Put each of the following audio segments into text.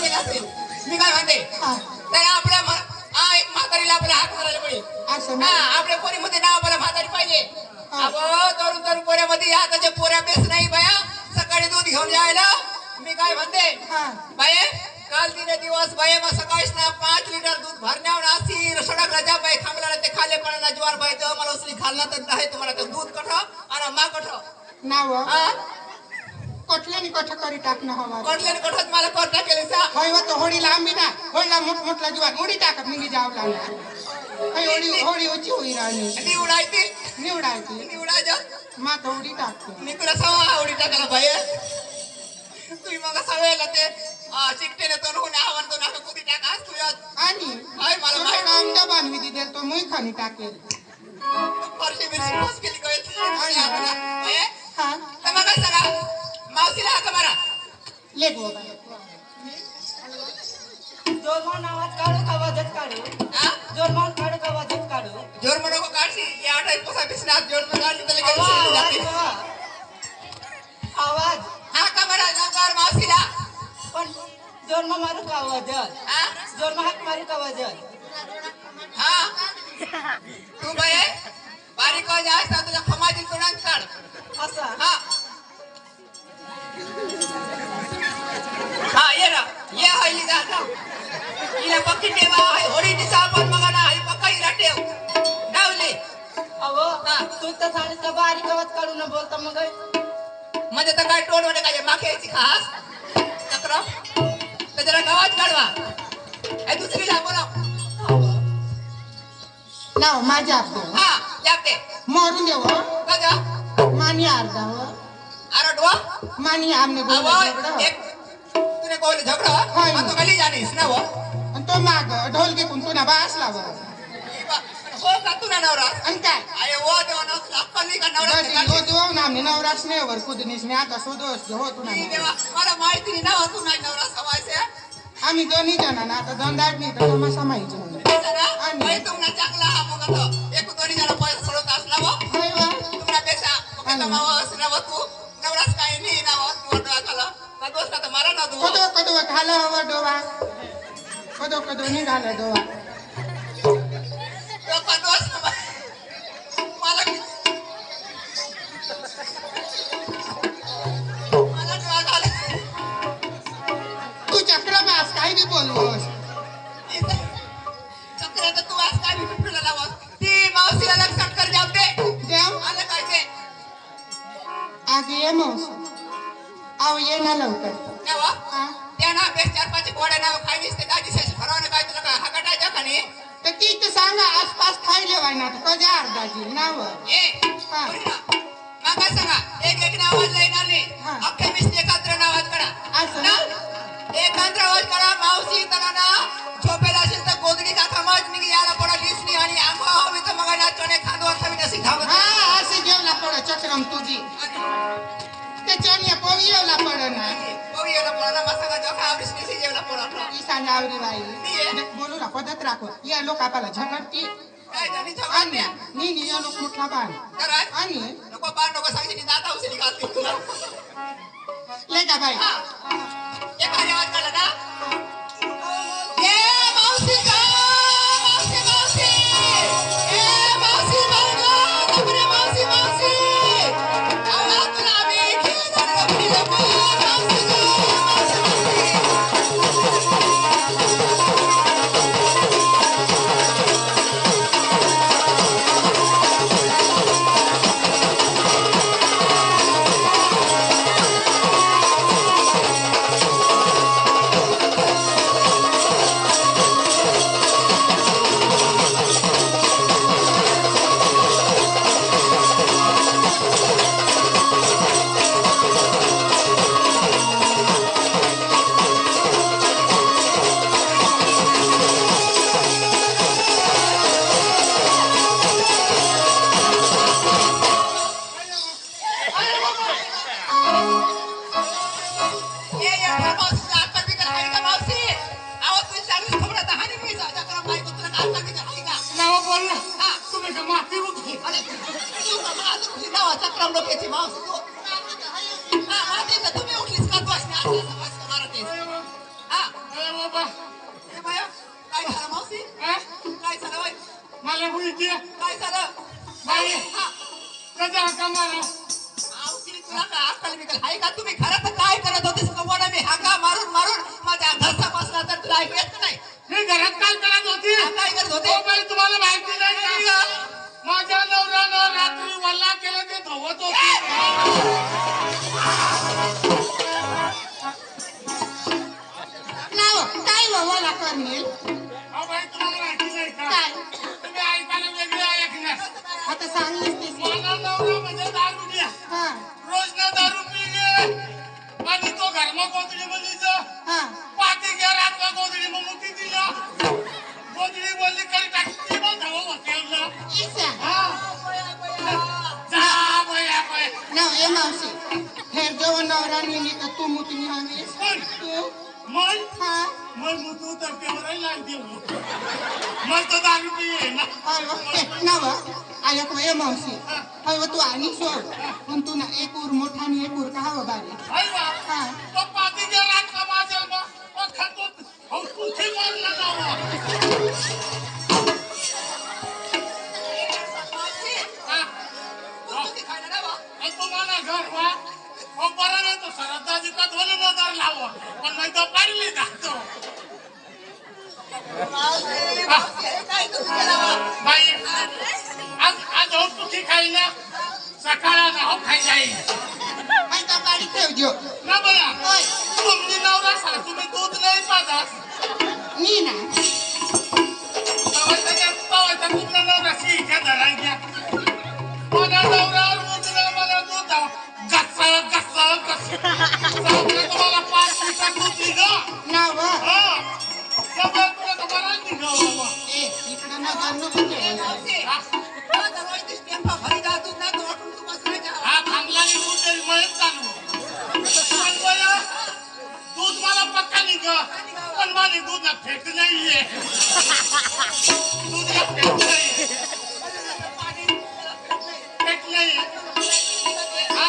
केलं असेल. मी काय म्हणते तर आपल्या एक म्हातारीला आपला हात करायला पाहिजे. आपल्या पोरीमध्ये नाव आपल्याला म्हातारी पाहिजे. अगो तरुण पोऱ्यामध्ये आताच्या पोऱ्या बेस नाही बाया. सकाळी दूध घेऊन यायला मी काय म्हणते बाये काल तिने दिवस बाये मग सकाळीच ना 5 लिटर दूध भरण्यावर असी सडक राजा बाई खांबला ते खाले पडना ज्वार बाई तर मला उसली खाल्ला तर आहे तुम्हाला तर दूध कठ आणि मा कठ नाव कटल्याने कठ करी टाकणं हवा कटल्याने कठत मला कट केले सा होय तो होडी लांबी ना होडला मोठमोठला ज्वार उडी टाकत निघी जाव लागला होडी होडी उची होई राहिली निवडायची मा थोडी टाकतो मी तुला सवा उडी टाकायला बाई तुम्ही मग सवयला ते चिकटेने तो होणे आवडतो ना कुठे टाकास तू आणि मला काम विधी देतो मुई खाणी टाकेल फरशी बिरशी बस केली काय हा तर मग काय सांगा मावशीला हाका मारा ले गो जोरमान आवाज काढू का वाजत काढू जोरमान काढू का वाजत काढू जोरमान नको काढशी या 28 पसा बिसना जोरमान काढली तर लगेच आवाज हाका मारा नवकार मावशीला पण जोरमा मारू का वाजत जोरमा हाक मारू का वाजत तू बाय बारीक जास्त तुझ्या खमाजी तोंडात काढ असं ये ना ये हल्ली जा हिला पक्की ठेवा होडी दिसा आपण मग ना ही पक्का हिला ठेव डावले अहो तू तर सांगितलं का बारीक आवाज काढू न बोलता मग म्हणजे तर काय टोन मध्ये काय माखेची खास चक्र तर जरा गावात काढवा आई दुसरीला बोलाव नाव माझ्या जाते मारून देव कजा मानी अर्धा आरडवा मानी आमने बोल एक तूने बोल झगड़ा मैं तो गली जानीस ना वो आणि तो माग ढोल घेऊन तुना बासला वर हो का तुना नवरा आणि काय अरे वो देवा ना अक्कली का नवरा हो देवा नामने नवरा स्नेहवर कुदनीस मी आता शोधोस हो तुना देवा मला माहिती नाही ना तू नाही नवरा सवायचे आम्ही दोन्ही जण ना आता धंदाट नाही तर तमाशा माहिती आणि तुमना चांगला हा मग तो एक दोन्ही जण पैसा सोडत असला वो तुमना पैसा कमावा असला वो तू नवराच काही नाही ना वो तू खाला का दोस्त का मारा ना तू कदो खाला हवा डोवा कदो निघाला डोवा तो का दोस्त मला डोळा घाला तू चक्रबास काही बी बोलवस चक्र तर तू आज काय बिपिटला लावस ती मावशीला लक्षात कर जावते देव आलं काय ते आगे ये मावशी आव ये ना लवकर नेवा त्या ना बेस 4-5 गोड्या नाव खाईस ते दाजी शेष फरवणं काय तुला काय हगटायच्या खाली तर ती तर सांगा आसपास खायले वाय ना कजा अर्धाची नाव मग काय सांगा एक नावाज येणार नाही अख्खे मिस्ते एकत्र नावाज करा असं ना एकत्र आवाज करा मावशी तनाना झोपेला असेल तर गोदडी का खमाज निघी याला पडा लिसनी आणि आंबा हवी तर मग नाचणे खांदो असं मी नसी धावत असे जेवला पड चक्रम तुझी ते चनिया पोवियोला पड ना पोवियोला पड ना मसाला जो खावरीस निसी जेवला पड ई सांगा आवरी बाई बोलू ना पद्धत राखो या लोक आपल्याला झगडती काय जाणी झगडत्या नी या लोक मोठला बाण आणि नको बाण नको सांगते नी दादा उचली घालते तुला ले का बाई एक आवाज काढला ना ए मावशी का मावशी ए मावशी बाळगा नबरे मावशी आला तुला मी खेळणार नबरी नको मावशी का चक्रम डोक्याची मावशी तू तुम्ही उठलीस का तू असं मारतेस हा अरे बाबा ए बाया काय झालं मावशी हा? काय झालं बाई मला माहिती काय झालं बाई हा कसा का मारा मावशी तुला काय अक्कल बिकल आहे का तुम्ही घरात काय करत होतीस कमोडा मी हाका मारून मारून माझ्या घरचा बसला तर तुला ऐकू येत नाही मी घरात काय करत होती काय करत होते हो बाई तुम्हाला माहिती नाही का माझ्या नवऱ्यानं रात्री वल्ला केलं ते धवत होती नाव काय बोला करणे अहो बाई तुम्हाला माहिती नाही का काय तुम्ही ऐकायला वेगळे ऐकणार आता सांगलीस ते माझा नवरा म्हणजे दारू घ्या हा रोज ना दारू पिले आणि तो घरमा गोदडी मध्ये हा पाठी घ्या रातला गोदडी मग मुठी दिला गोदडी बोलली करी टाकली मग धाव होतेला इसा जा बया बया नाव ए मावशी फेर जो नवरा नेली का तू मुतनी हवी कोण तू मग हा मग मुतू तर तेवढाही लाग देऊ मग तो दारू पिये ना नाव आयक ए मावशी हव तू आणि सो पण तू ना एक उर मोठा आणि एक उर का हवं बारी हाय बा हा तो पाठी घ्या रातला माझ्या मग खातो हो कुठे मारला जावा तुम्हाला घर वा बरं नाही तो सरदाजी का दोन नजर लावा पण नाही तर पाडली जातो बाई आज आज हो तुझी खाई ना सकाळा ना हो खाई जाईल काय का गाडी ठेव जो ना बया होय तुमची नवरा सांग तुम्ही दूध नाही पाजास नी ना तवायचा तुमचा नवरा शिक्या धराय घ्या माझा नवरा मुजरा मला दूध गस्सा गस्सा गस्सा तुम्हाला 5 लिटर दूध दिलं नाव हा त्यामुळे तुला तुम्हाला निघावं बाबा ए इकडे ना जाणं कुठे हा थांबला नाही दूध तरी मळत चालू पण बया दूध मला पक्का निघ पण माझे दूध फेक नाहीये दूधला फेक नाही फेक नाही हा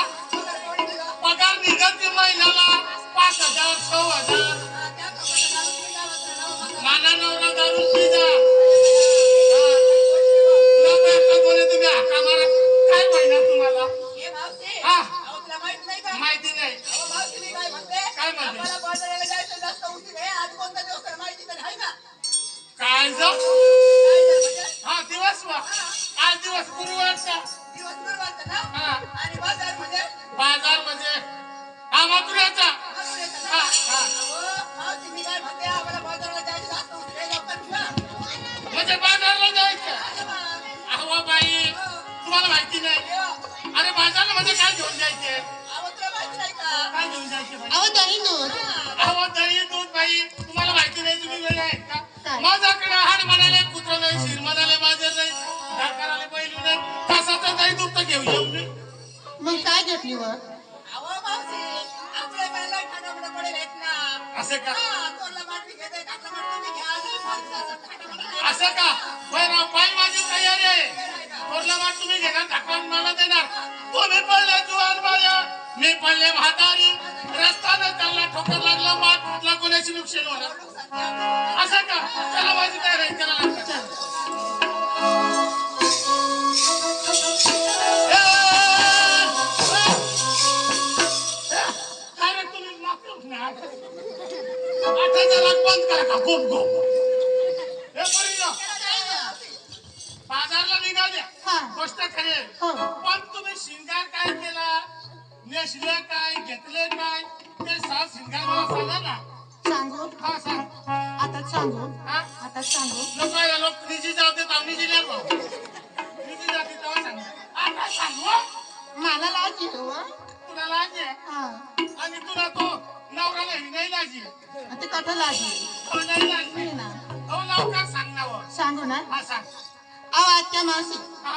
पगार निघत महिन्याला 5,000 6,000 माना नवरा दारू पिजा तुम्ही हाका मारा काय महिना तुम्हाला हा माहिती नाही काय म्हणते काय जाऊ हा दिवस वा आज दिवस गुरुवारचा हा बाजार म्हणजे हा मथुऱ्याचा हा हा म्हणजे बाजारला जायचं अहो बाई तुम्हाला माहिती नाही अरे बाजारला म्हणजे काय घेऊन जायचे काय घेऊन जायचे बाई अहो दही दूध अहो दही दूध बाई तुम्हाला माहिती नाही तुम्ही वेळ आहेत का माझ्याकडे हाड म्हणाले कुत्र नाही शिर म्हणाले माझे नाही ढाकराले बैल नाही तासाचं दही दूध तर घेऊ येऊ मी मग काय घेतली व असं का असं का बरं बाई माझी तयारी आहे थोरला वाट तुम्ही घेणार ढाकून मला देणार तुम्ही पडले जुवान बाया मी पडले म्हातारी रस्त्यानं त्याला ठोकर लागला मात फुटला कोणाची नुकसान होणार असं का चला माझी तयारी आहे चला लागतात काय रे तुम्ही मागते उठणार 8,000 बंद करा का गोप गोप हे परिणा बाजारला निघाले हा. गोष्ट खरे हो. पण तुम्ही शिंगार काय केला नेसले काय घेतले काय ते सात शिंगार मला सांगा ना सांगू हा सांग आता सांगू हा आता सांगू लोक या लोक निजी जाते तावणीची नाही भाऊ निजी जाते तेव्हा सांग आता सांगू मला लाज येतो व. तुला लाज आहे हा आणि तुला तो नवऱ्याला ही नाही लाजी ते कठं लाज आहे? तो नाही लाजी मी ना हो लवकर सांग ना व. सांगू ना हा सांग अहो आत्या मावशी हा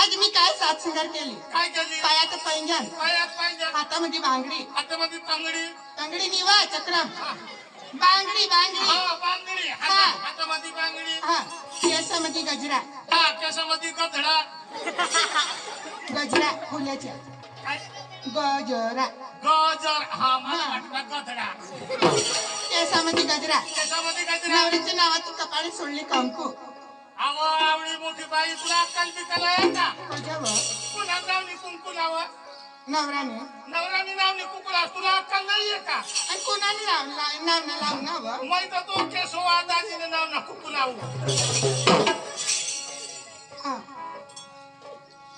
आज मी काय साथ सिंगार केली काय केली पायात पैंजण पायात पाहिजे हातामध्ये बांगडी हातामध्ये तांगडी तंगडी निवा चक्रम हा बांगडी बांगडी हा बांगडी हा. हातामध्ये बांगडी हा केसामध्ये गजरा हा केसामध्ये गधडा गजरा फुल्याच्या काय गजरा गजर हा मला वाटला गधडा केस केसामध्ये गजरा केसामध्ये गजरा नवरीच्या नावाची कपाळी सोडली कंकू अहो आवडी मोठी बाई तुला अक्कल बिकल आहे का तुझ्यावर पुन्हा नावनी कुंकू लावा नवऱ्याने नवऱ्याने नावनी कुंकू लाव तुला अक्कल नाहीये का आणि कोणाने नाव लावून माहित तो केसो दाजीने नाव ना कुंकू लावू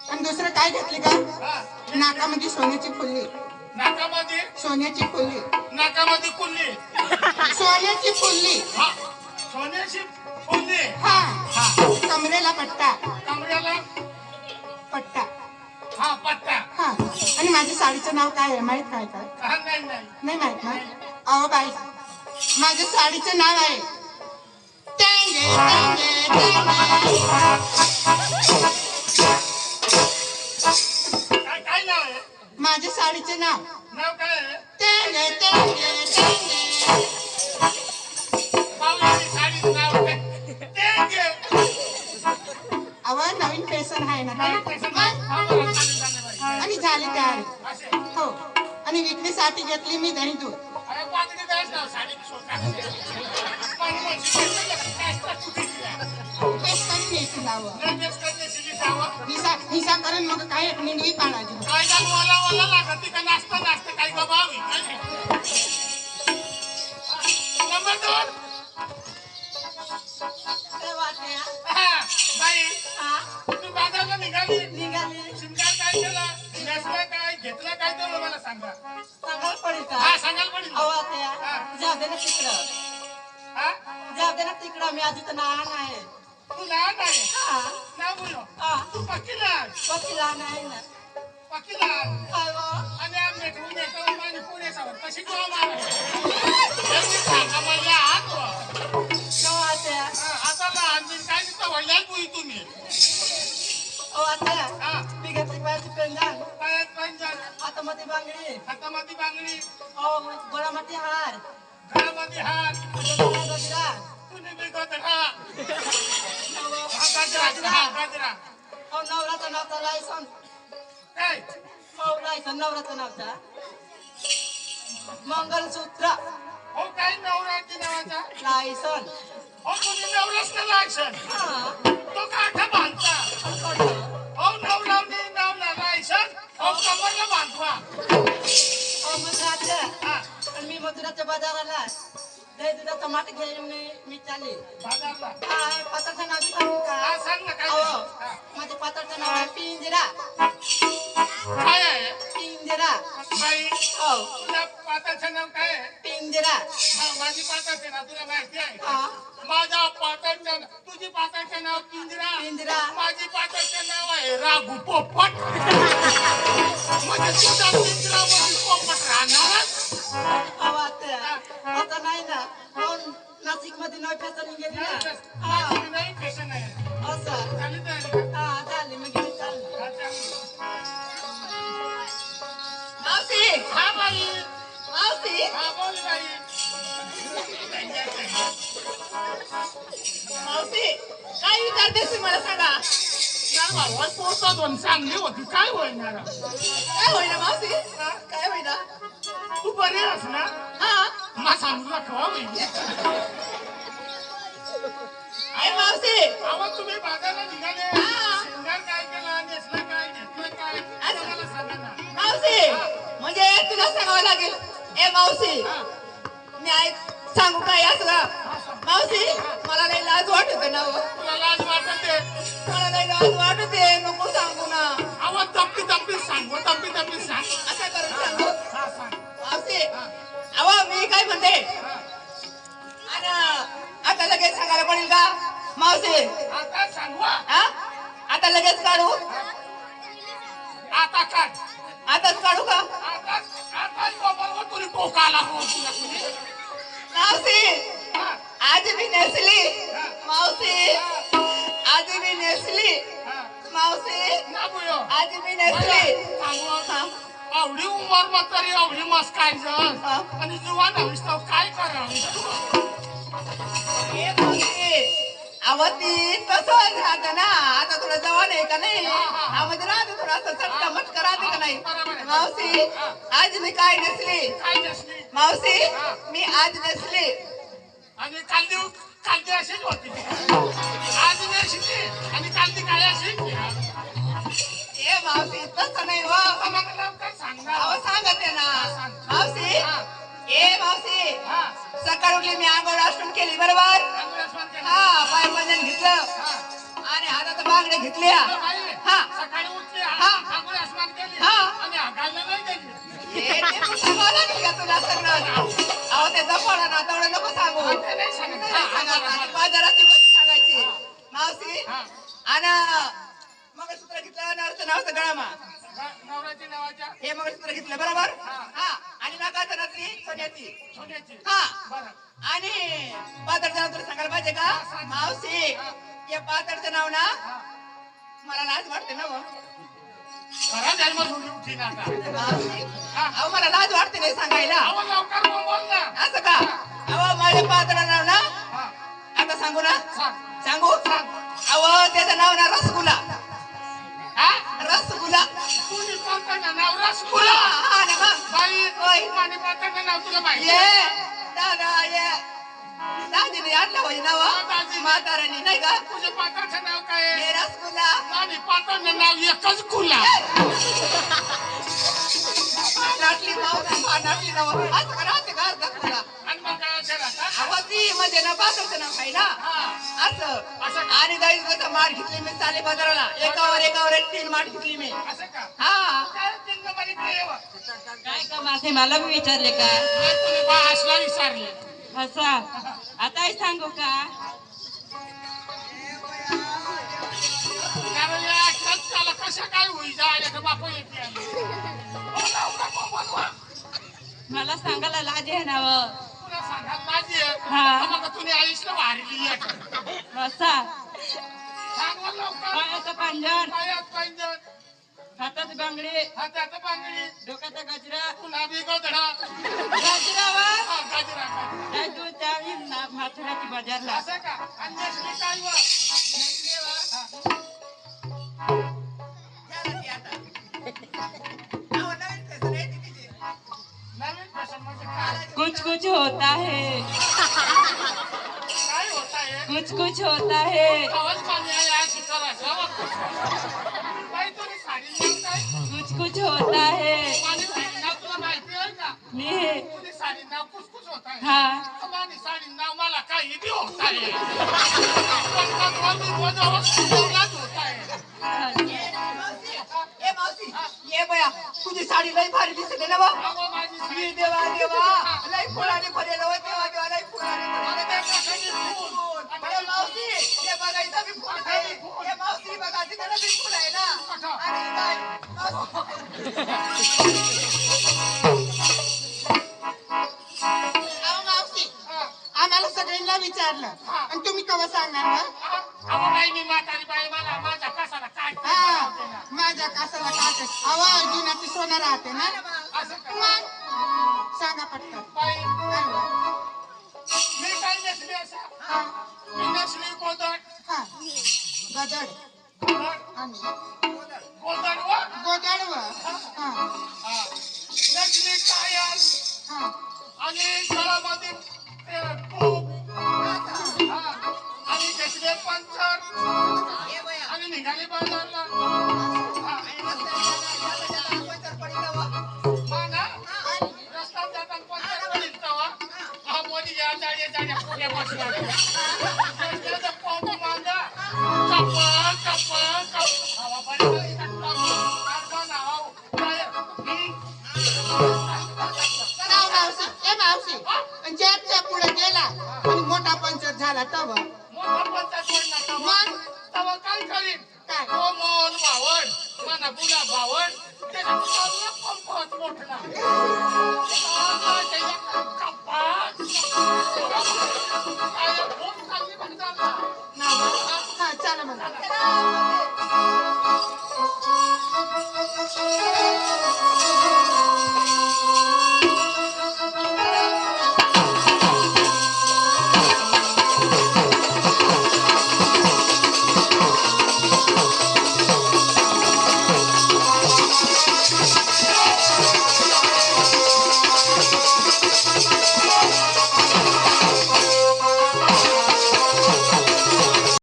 आणि दुसरं काय घेतली का हा. नाकामध्ये सोन्याची फुल्ली नाकामध्ये सोन्याची फुल्ली नाकामध्ये कुल्ली सोन्याची फुल्ली हा सोन्याची फुल्ली हा हा कमरेला पट्टा कमऱ्याला पट्टा हा पट्टा हा आणि माझ्या साडीचं नाव काय आहे माहित काय काय हा नाही नाही नाही माहित ना अहो बाई माझ्या साडीचं नाव आहे टेंगे टेंगे काय काय नाव आहे माझ्या साडीचे नाव नाव काय आहे टेंगे टेंगे टेंगे पावलाची साडीचं नाव काय ते घे अहो नवीन फॅशन आहे ना मला पैसे नाही हा, मला चालेल, चालेल बाई. आणि झाली तयारी असे हो आणि विक्रीसाठी घेतली मी दही दूध अरे पातळी द्यायच ना साडी स्वतः पण म्हणशी काय कुठे तेच करून घ्यायची नावं लगेच करण्याची जावं हिसा करून मग काय निंडवी पाडायची काय झालं मला लागत ती का नाश्ता नाश्ता काय गबावी नंबर 2 काय वाटण्या? हा बाई हा? तू बाजारला निघाली निघाली. शिमगार काय केला नेसला काय घेतला काय तेवढं मला सांगा सांगायला पडेल का? हा सांगाल पडेल अहो, आत्या, हा. जाऊ दे ना तिकडं. हा जाऊ दे ना तिकडं. मी आधी तर लहान आहे. तू लहान आहे हा. ना बोलो हा. तू पक्की लहान बाकी लहान आहे ना. पक्की लहान काय हो? आणि आम्ही मेट्रो नेता माझी पुणे सावर कशी किंवा मारा सांगा मला हात अहो, आत्या. आता लहान बिन काय तिथं वडिलाच बोई तुम्ही अहो, आत्या. हा मी घेतली पायाची पेंदान. पायात पंजन हातामध्ये बांगडी. हातामध्ये बांगडी अहो, गळ्यामध्ये हार. घरामध्ये हात डोक्याला गजरा. तुम्ही बी गजरा अहो, हा गजरा अहो, नवराचा नावचा लायसन. काय अहो, लायसन नवराचा नावचा. मंगलसूत्र हो काय नवरात्री नावाचा लायसन. हो तुम्ही नवरस ना लायसन हा. तो काठा बांधता कडलं. हो नवलावणी नवला लायसन हो कमरला बांधवा अहो, मथुराच्या. हा आणि मी मथुराच्या बाजाराला दही दुधाचा माठ घेऊन मी चालली. बाजारला पात्राचं नाव बी सांगू का? हा सांग ना काय अहो, हा. माझ्या पात्राचं नाव आहे पिंजरा. काय आहे पिंजरा. बाई हो, तुझ्या पाताचं नाव काय आहे पिंजरा. हा माझी पाताचे नाव तुला माहिती आहे हा. माझ्या पाताचं तुझी पाताचं नाव पिंजरा पिंजरा. माझी पाताचं नाव आहे राघू पोपट म्हणजे तुझा पिंजरा मध्ये पोपट राहणारच अहो, आत्या. आता नाही ना. अहो, नाशिकमध्ये नवी फॅशन गेली ना. हा. माझी नाही फॅशन आहे असं. झाली तयारी हा, झाली. मी घेऊन चालली. हा, चालेल. मावशी हा बाई मावशी हा बोल बाई मावशी काय विचारतेस मला सांगा यार बाबा पोहोचत दोन चांगली होती काय होईना काय होईना मावशी काय होईना तू बरी आहेस ना हा मा सांगू नका होई आहे मावशी आवाज तुम्ही बाजारला निघाले हा. शिंगार काय केला नेसला काय घेतलं काय असं. मला सांगा ना मावशी म्हणजे तुला सांगावं लागेल ए मावशी हा. मी ऐक सांगू काय असं मावशी मला नाही लाज वाटते ना हो. तुला लाज वाटते मला नाही लाज वाटते नको सांगू ना आवाज तप्पी तप्पी सांग तप्पी तप्पी सांग असं करून सांगू हा सांग मावशी अहो मी काय म्हणते हा. आणि आता लगेच सांगायला पडेल का मावशी आता सांगवा हा आता लगेच काढू आता काय आताच काढू का आता आता बाबा तुला कोकाला हो तुला कुणी मावशी हा. आज मी नेसली मावशी आज मी नेसली हा. मावशी ना बुयो आज मी नेसली सांगवा आवडी उमर म्हातारी आवडी मस्त काय हा. आणि जुवान हवीस तर काय करावं ए मावशी आवती तसं राहतं ना आता तुला जवान आहे का नाही आवाज राहते थोडा असं चटका मटका राहते का नाही मावशी आज मी काय नेसली काय नसली मावशी मी आज नेसली आणि कालदी अशीच होती आज मी अशी आणि कालदी काय अशी ए मावशी तसं नाही हो. मग लवकर सांग ना. अहो सांगते ना सांग. मावशी. हा. ए मावशी हा. सकाळ उठली मी आंघोळ आष्टून केली बरोबर. अंग्रेज वर केलं. हा पाय पंजन घेतलं हा. आणि हातात बांगड्या घेतल्या. बाई, हा. सकाळी उठली हा. आंघोळ आसमान केली हा. आणि हागायला नाही गेली. ए, ते पण सांगावं लागेल का तुला सगळं. अहो ते जपवलं ना तेवढं नको सांगू. ते नाही सांगत. नाही सांगायचं. आणि बाजाराची गोष्ट सांगायची मावशी. हा. आणि मंगळसूत्र घेतलं नवरचं नावचं गळामा. नवऱ्याची नावाच्या हे मंगळसूत्र घेतलं बरोबर. हा. हा आणि नाकाचं नथी सोन्याची. सोन्याची हा बरं आणि पातळचं नाव तुला सांगायला पाहिजे का मावशी. या पातळचं नाव ना मला लाज वाटते ना हो. खरा जन्म थोडी उठी ना आता. मावशी अहो मला लाज वाटते नाही सांगायला. अहो, लवकर बोल ना. असं का अहो माझ्या पातळ नाव ना हा. आता सांगू ना सांग. सांगू अहो त्याचं नाव ना रसगुल्ला. हा? रसगुल्ला तुझी पात्राचं नाव गुला. रसगुल्ला. हा ना मग. बाई, होय. माझी पात्राचं नाव तुला माहिती ये आहे? दादा ये दाजीने आणलं होय नाव दाजी. म्हाताऱ्याने नाही का. तुझ्या पात्राचं नाव काय आहे? हे रसगुल्ला. माझी पात्राचं नाव एकच गुला. नाटली नाटली नाव असं का राहते का अर्धा गुला. आणि मग काय असेल आता? अहो ती म्हणजे ना पातळचं नाव आहे ना हा. असं. आणि गाईच कसं माठ घेतली मी चाले बाजाराला एकावर एक 3 माठ घेतली मी. असं का? हा काय तीन नंबरी प्रेम? काय का मासे मला बी विचारले का काय तुम्ही बा असला विचारले? असा आताही सांगू का कारण या खर्चाला कशा काय होई जायला तर बापू येते आम्ही. बोला, बोला. मला सांगायला लाज आहे ना व. तुला सांगायला माझी आहे. हा. मग तुम्ही आईसला वारली आहे. असा सांग मला लवकर. पायाचं पांजर पायात पैंजण, हातात बांगडी हातात बांगडी, डोक्याचा गजरा गुलाबी गोधडा. गजरावर हा, गजरा. काय तू त्यावेळी माथुराची बाजारला असं का? आणि नेसली काय व? नेसली व? नवीन फॅशन म्हणजे काय? कुछ कुछ होता है काय होत आहे? कुछ होता है आवाज पाणी आहे या शिकाराचा. बाई, तुझी साडी नाव काय? कुछ होता है माझी साडी नाव तुला माहिती आहे का? मी तुझी साडी नाव कुसकुस होत आहे. हा माझी साडी नाव मला काही बी होत आहे. पण माझी वजावट होत आहे. ए मावशी ये बया तुझी साडी लई भारी दिसते ना बा. अगो, माझी साडी ये देवा देवा लई फुलाने भरेल हो देवा देवा लई फुलाने भरेल. ए मावशी ये बघा इथं बी फुल आहे. ए मावशी बघा तिकडे बी फुल आहे ना. आणि काय अहो मावशी आम्हाला सगळ्यांना विचारलं आणि तुम्ही केव्हा सांगणार ना. अगो बाई, मी म्हातारी बाई, मला माझ्या कसाला काय हा माझ्या कासाला काटे अहो जुनाची सोनं राहते ना. असं का? मग सांगा पटकन. बाई, काय हो? मी काय नेसली असा? हा मी नेसली गोदड. हा गदड गोदड आणि गोदड व? गोदड व हा हा. नेसली टायल हा आणि गळामध्ये ते तूप. हा. आणि घेतले पंचर ये बया आणि निघाली बाजारला. हा. माना? रस्त्यात जाताना पंचर पडीत तेव्हा. हा, मोदी या जाड्या पुढे बसला. रस्त्याचा पंप मांडा. कप्पा, कप्पा, कप्पा. हवा पडली. कप्पा नाव. काय? नाव मावशी ए मावशी ज्याच्या पुढे गेला आणि मोठा पंचर झाला तव मोठा पंचायत पडला तेव्हा. मग तेव्हा काय करीन? काय तो मोहन भावड, मला गुलाब भावड, त्याच्या चांगला पंपच मोठला. त्याच्या कपाट. काय खूप चांगली बघ झाला. हा चला मग